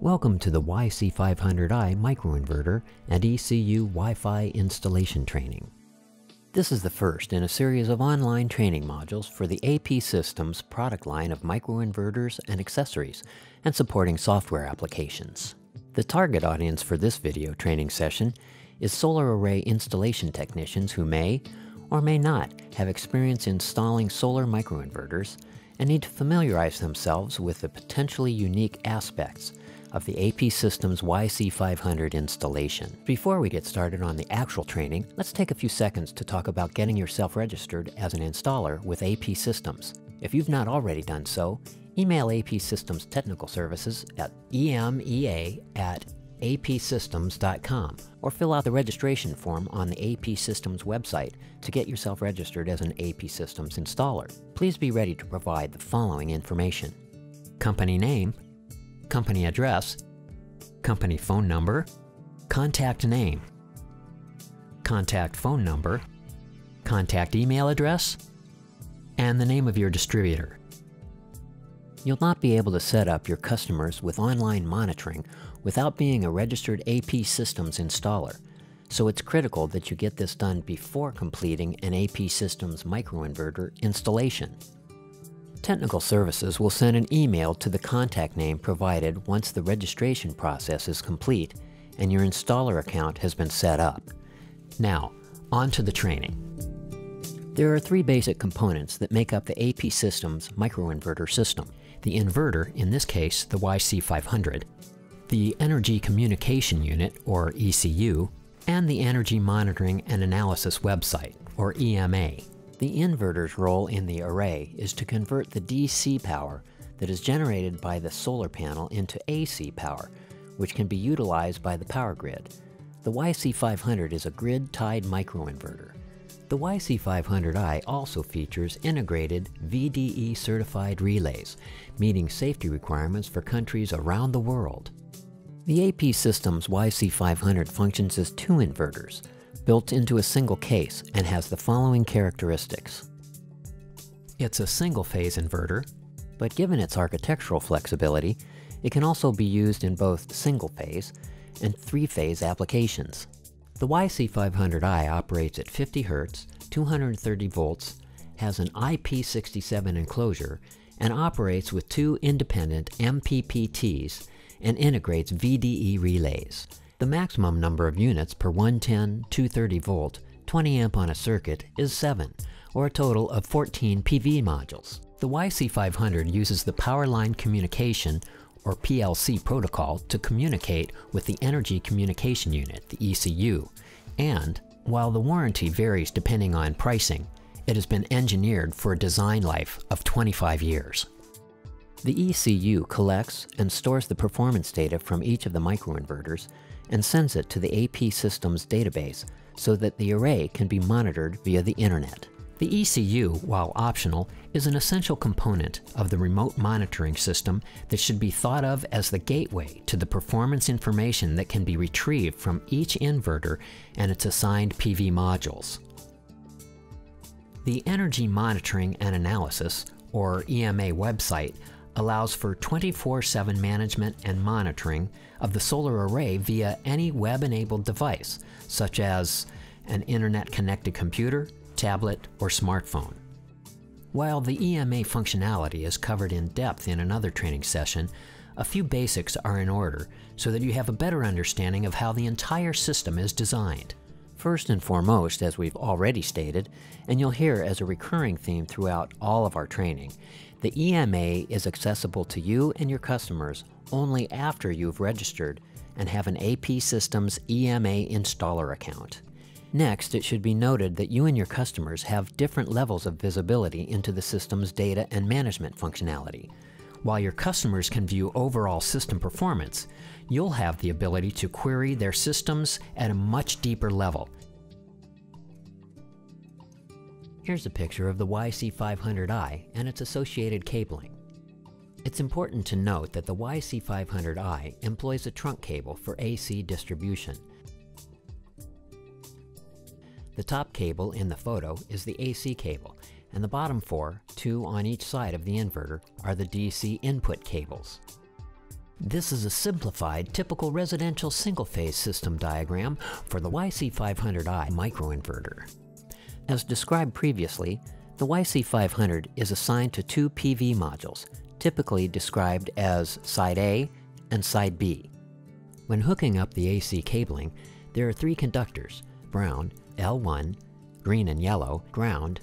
Welcome to the YC500i Microinverter and ECU Wi-Fi installation training. This is the first in a series of online training modules for the APsystems product line of microinverters and accessories and supporting software applications. The target audience for this video training session is solar array installation technicians who may or may not have experience installing solar microinverters and need to familiarize themselves with the potentially unique aspects of the APsystems YC500 installation. Before we get started on the actual training, let's take a few seconds to talk about getting yourself registered as an installer with APsystems. If you've not already done so, email APsystems Technical Services at emea@apsystems.com or fill out the registration form on the APsystems website to get yourself registered as an APsystems installer. Please be ready to provide the following information: company name, company address, company phone number, contact name, contact phone number, contact email address, and the name of your distributor. You'll not be able to set up your customers with online monitoring without being a registered APsystems installer, so it's critical that you get this done before completing an APsystems microinverter installation. Technical Services will send an email to the contact name provided once the registration process is complete and your installer account has been set up. Now, on to the training. There are three basic components that make up the APsystems microinverter system: the inverter, in this case the YC500, the Energy Communication Unit, or ECU, and the Energy Monitoring and Analysis Website, or EMA. The inverter's role in the array is to convert the DC power that is generated by the solar panel into AC power, which can be utilized by the power grid. The YC500 is a grid-tied microinverter. The YC500i also features integrated VDE certified relays, meeting safety requirements for countries around the world. The APsystems YC500 functions as two inverters, built into a single case, and has the following characteristics. It's a single-phase inverter, but given its architectural flexibility, it can also be used in both single-phase and three-phase applications. The YC500i operates at 50 Hz, 230 volts, has an IP67 enclosure, and operates with two independent MPPTs and integrates VDE relays. The maximum number of units per 110, 230 volt, 20 amp on a circuit is 7, or a total of 14 PV modules. The YC500 uses the Power Line Communication, or PLC protocol, to communicate with the Energy Communication Unit, the ECU, and while the warranty varies depending on pricing, it has been engineered for a design life of 25 years. The ECU collects and stores the performance data from each of the microinverters and sends it to the APsystems database so that the array can be monitored via the internet. The ECU, while optional, is an essential component of the remote monitoring system that should be thought of as the gateway to the performance information that can be retrieved from each inverter and its assigned PV modules. The Energy Monitoring and Analysis, or EMA website, allows for 24/7 management and monitoring of the solar array via any web-enabled device, such as an internet-connected computer, tablet, or smartphone. While the EMA functionality is covered in depth in another training session, a few basics are in order so that you have a better understanding of how the entire system is designed. First and foremost, as we've already stated, and you'll hear as a recurring theme throughout all of our training, the EMA is accessible to you and your customers only after you've registered and have an APsystems EMA installer account. Next, it should be noted that you and your customers have different levels of visibility into the system's data and management functionality. While your customers can view overall system performance, you'll have the ability to query their systems at a much deeper level. Here's a picture of the YC500i and its associated cabling. It's important to note that the YC500i employs a trunk cable for AC distribution. The top cable in the photo is the AC cable, and the bottom four, two on each side of the inverter, are the DC input cables. This is a simplified, typical residential single-phase system diagram for the YC500i microinverter. As described previously, the YC500 is assigned to two PV modules, typically described as Side A and Side B. When hooking up the AC cabling, there are three conductors: brown, L1, green and yellow, ground,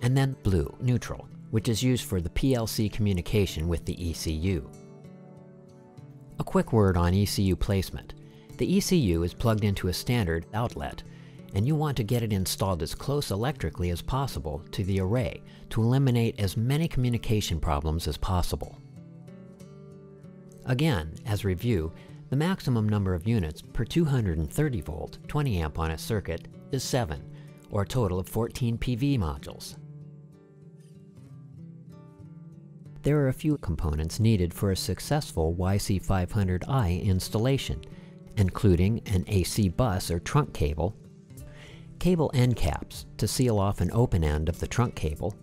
and then blue, neutral, which is used for the PLC communication with the ECU. A quick word on ECU placement. The ECU is plugged into a standard outlet, and you want to get it installed as close electrically as possible to the array to eliminate as many communication problems as possible. Again, as review, the maximum number of units per 230 volt, 20 amp on a circuit is 7, or a total of 14 PV modules. There are a few components needed for a successful YC500i installation, including an AC bus or trunk cable, cable end caps to seal off an open end of the trunk cable,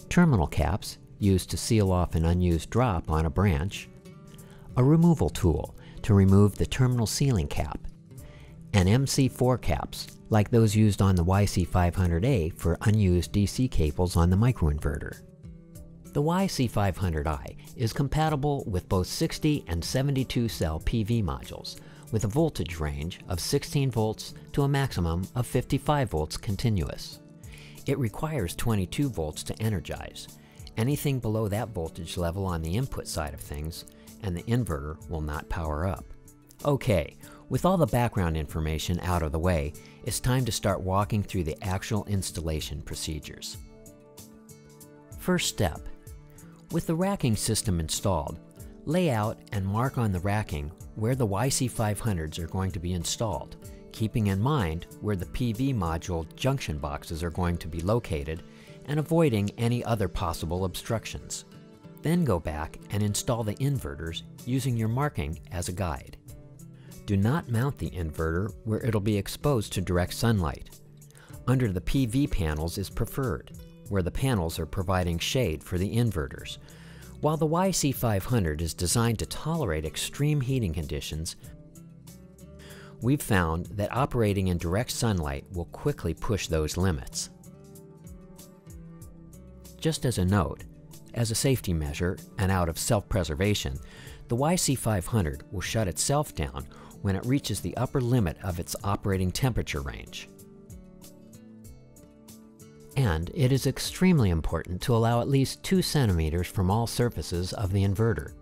terminal caps used to seal off an unused drop on a branch, a removal tool to remove the terminal sealing cap, and MC4 caps like those used on the YC500A for unused DC cables on the microinverter. The YC500i is compatible with both 60 and 72 cell PV modules, with a voltage range of 16 volts to a maximum of 55 volts continuous. It requires 22 volts to energize. Anything below that voltage level on the input side of things, and the inverter will not power up. Okay, with all the background information out of the way, it's time to start walking through the actual installation procedures. First step. With the racking system installed, lay out and mark on the racking where the YC500s are going to be installed, keeping in mind where the PV module junction boxes are going to be located and avoiding any other possible obstructions. Then go back and install the inverters using your marking as a guide. Do not mount the inverter where it'll be exposed to direct sunlight. Under the PV panels is preferred, where the panels are providing shade for the inverters. While the YC500 is designed to tolerate extreme heating conditions, we've found that operating in direct sunlight will quickly push those limits. Just as a note, as a safety measure and out of self-preservation, the YC500 will shut itself down when it reaches the upper limit of its operating temperature range. And it is extremely important to allow at least 2 centimeters from all surfaces of the inverter.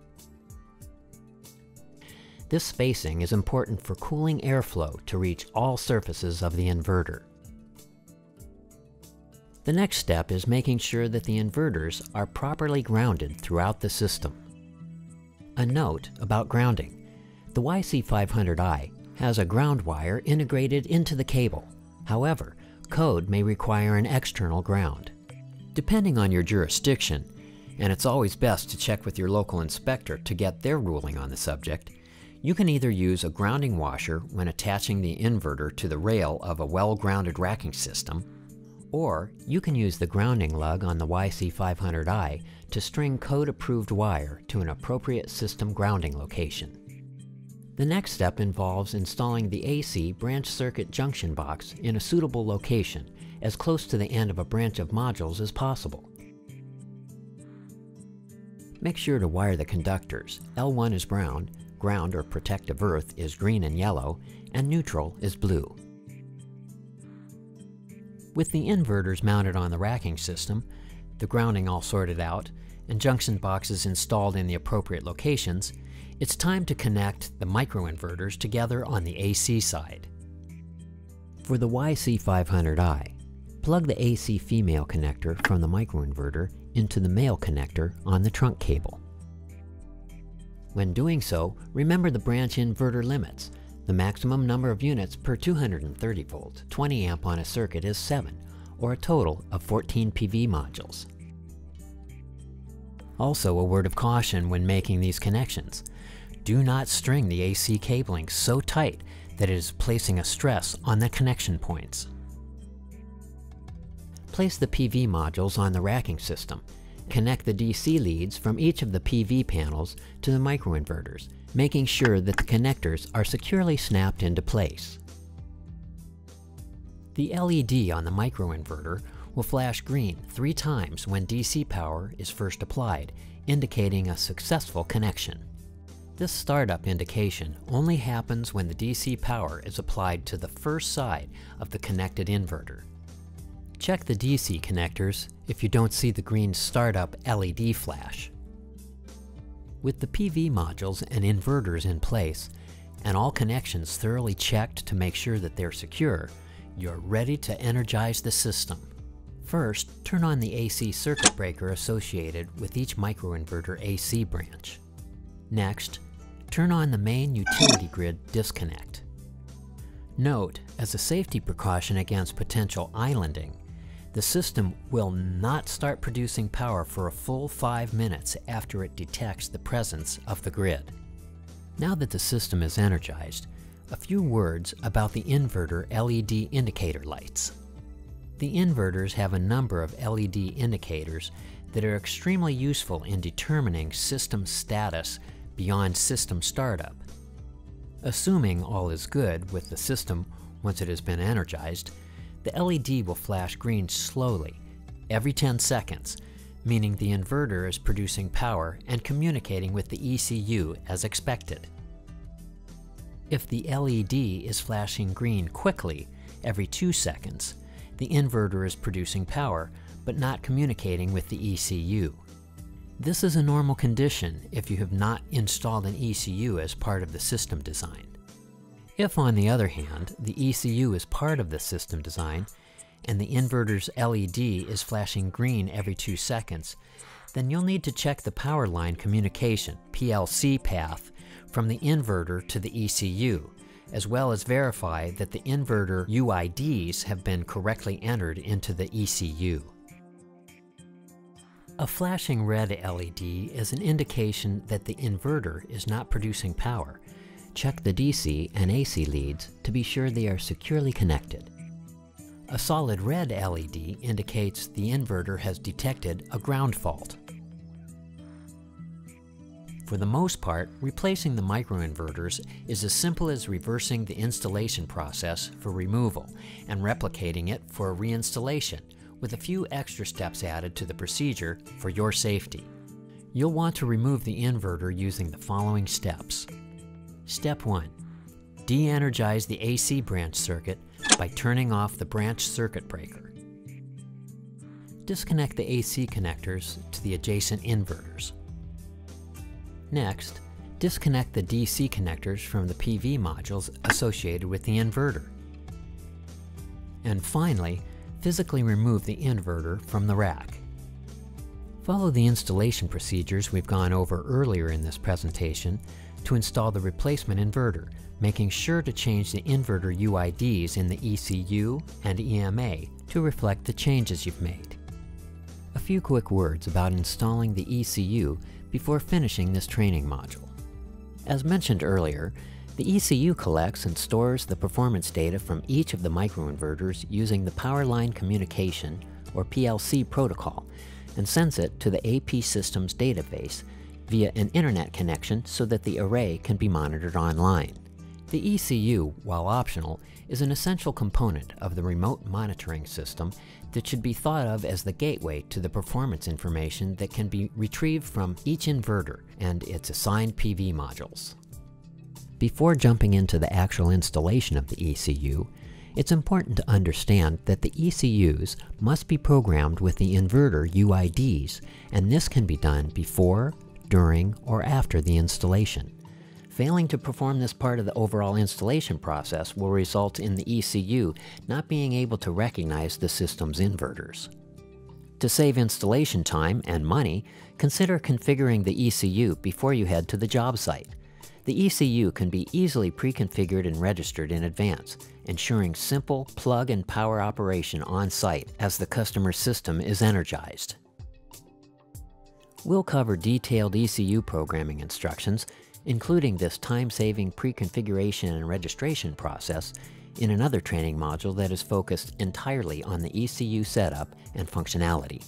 This spacing is important for cooling airflow to reach all surfaces of the inverter. The next step is making sure that the inverters are properly grounded throughout the system. A note about grounding. The YC500i has a ground wire integrated into the cable. However, code may require an external ground. Depending on your jurisdiction, and it's always best to check with your local inspector to get their ruling on the subject, you can either use a grounding washer when attaching the inverter to the rail of a well-grounded racking system, or you can use the grounding lug on the YC500i to string code-approved wire to an appropriate system grounding location. The next step involves installing the AC branch circuit junction box in a suitable location, as close to the end of a branch of modules as possible. Make sure to wire the conductors. L1 is brown, ground or protective earth is green and yellow, and neutral is blue. With the inverters mounted on the racking system, the grounding all sorted out, and junction boxes installed in the appropriate locations, it's time to connect the microinverters together on the AC side. For the YC500i, plug the AC female connector from the microinverter into the male connector on the trunk cable. When doing so, remember the branch inverter limits. The maximum number of units per 230 volt, 20 amp on a circuit is 7, or a total of 14 PV modules. Also, a word of caution when making these connections. Do not string the AC cabling so tight that it is placing a stress on the connection points. Place the PV modules on the racking system Connect the DC leads from each of the PV panels to the microinverters, making sure that the connectors are securely snapped into place. The LED on the microinverter will flash green 3 times when DC power is first applied, indicating a successful connection. This startup indication only happens when the DC power is applied to the first side of the connected inverter. Check the DC connectors if you don't see the green startup LED flash. With the PV modules and inverters in place, and all connections thoroughly checked to make sure that they're secure, you're ready to energize the system. First, turn on the AC circuit breaker associated with each microinverter AC branch. Next, turn on the main utility grid disconnect. Note, as a safety precaution against potential islanding, the system will not start producing power for a full 5 minutes after it detects the presence of the grid. Now that the system is energized, a few words about the inverter LED indicator lights. The inverters have a number of LED indicators that are extremely useful in determining system status beyond system startup. Assuming all is good with the system once it has been energized, the LED will flash green slowly, every 10 seconds, meaning the inverter is producing power and communicating with the ECU as expected. If the LED is flashing green quickly, every 2 seconds, the inverter is producing power, but not communicating with the ECU. This is a normal condition if you have not installed an ECU as part of the system design. If, on the other hand, the ECU is part of the system design, and the inverter's LED is flashing green every 2 seconds, then you'll need to check the power line communication, PLC path, from the inverter to the ECU, as well as verify that the inverter UIDs have been correctly entered into the ECU. A flashing red LED is an indication that the inverter is not producing power. Check the DC and AC leads to be sure they are securely connected. A solid red LED indicates the inverter has detected a ground fault. For the most part, replacing the microinverters is as simple as reversing the installation process for removal and replicating it for reinstallation, with a few extra steps added to the procedure for your safety. You'll want to remove the inverter using the following steps. Step 1. De-energize the AC branch circuit by turning off the branch circuit breaker. Disconnect the AC connectors to the adjacent inverters. Next, disconnect the DC connectors from the PV modules associated with the inverter. And finally, physically remove the inverter from the rack. Follow the installation procedures we've gone over earlier in this presentation to install the replacement inverter, making sure to change the inverter UIDs in the ECU and EMA to reflect the changes you've made. A few quick words about installing the ECU before finishing this training module. As mentioned earlier, the ECU collects and stores the performance data from each of the microinverters using the power line communication, or PLC protocol, and sends it to the APsystems database via an internet connection so that the array can be monitored online. The ECU, while optional, is an essential component of the remote monitoring system that should be thought of as the gateway to the performance information that can be retrieved from each inverter and its assigned PV modules. Before jumping into the actual installation of the ECU, it's important to understand that the ECUs must be programmed with the inverter UIDs, and this can be done before, during, or after the installation. Failing to perform this part of the overall installation process will result in the ECU not being able to recognize the system's inverters. To save installation time and money, consider configuring the ECU before you head to the job site. The ECU can be easily pre-configured and registered in advance, ensuring simple plug and power operation on site as the customer's system is energized. We'll cover detailed ECU programming instructions, including this time-saving pre-configuration and registration process, in another training module that is focused entirely on the ECU setup and functionality.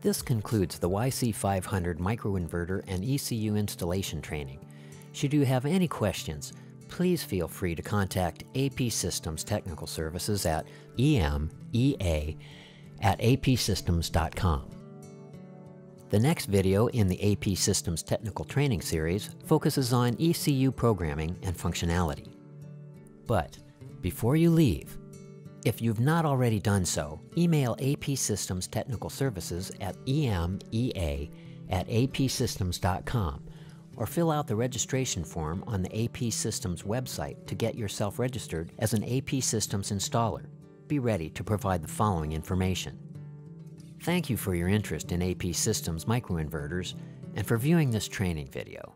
This concludes the YC500 microinverter and ECU installation training. Should you have any questions, please feel free to contact APsystems Technical Services at emea@apsystems.com. The next video in the APsystems Technical Training Series focuses on ECU programming and functionality. But before you leave, if you've not already done so, email APsystems Technical Services at emea@apsystems.com or fill out the registration form on the APsystems website to get yourself registered as an APsystems installer. Be ready to provide the following information. Thank you for your interest in APsystems microinverters and for viewing this training video.